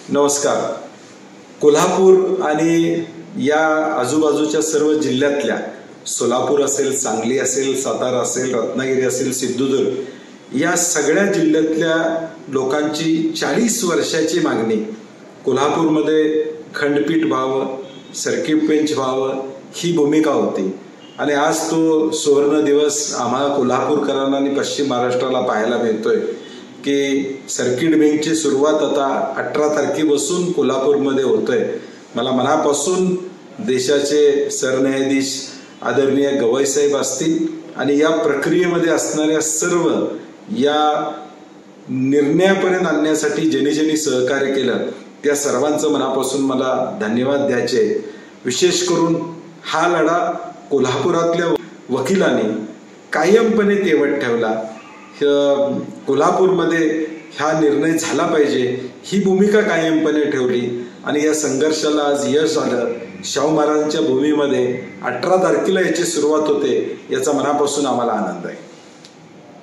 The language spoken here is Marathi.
नमस्कार. कोल्हापूर आणि या आजूबाजूच्या सर्व जिल्ह्यातल्या सोलापूर असेल, सांगली असेल, सातारा असेल, रत्नागिरी असेल, सिंधुदुर्ग या सगळ्या जिल्ह्यातल्या लोकांची 40 वर्षाची मागणी कोल्हापूरमध्ये खंडपीठ व्हावं, सर्किट बेंच व्हावं ही भूमिका होती. आणि आज तो सुवर्ण दिवस आम्हाला कोल्हापूरकरांना आणि पश्चिम महाराष्ट्राला पाहायला मिळतोय की सर्किट बेंचची सुरुवात आता 18 तारखेपासून कोल्हापूरमध्ये होतोय. मला मनापासून देशाचे सरन्यायाधीश आदरणीय गवई साहेब असतील आणि या प्रक्रियेमध्ये असणाऱ्या सर्व या निर्णयापर्यंत आणण्यासाठी ज्यांनी सहकार्य केलं त्या सर्वांचं मनापासून मला धन्यवाद द्यायचे. विशेष करून हा लढा कोल्हापुरातल्या वकिलांनी कायमपणे तेवत ठेवला. कोल्हापूरमध्ये हा निर्णय झाला पाहिजे ही भूमिका कायमपणे ठेवली आणि या संघर्षाला आज यश आलं. शाहू महाराजांच्या भूमीमध्ये 18 तारखेला याची सुरुवात होते याचा मनापासून आम्हाला आनंद आहे.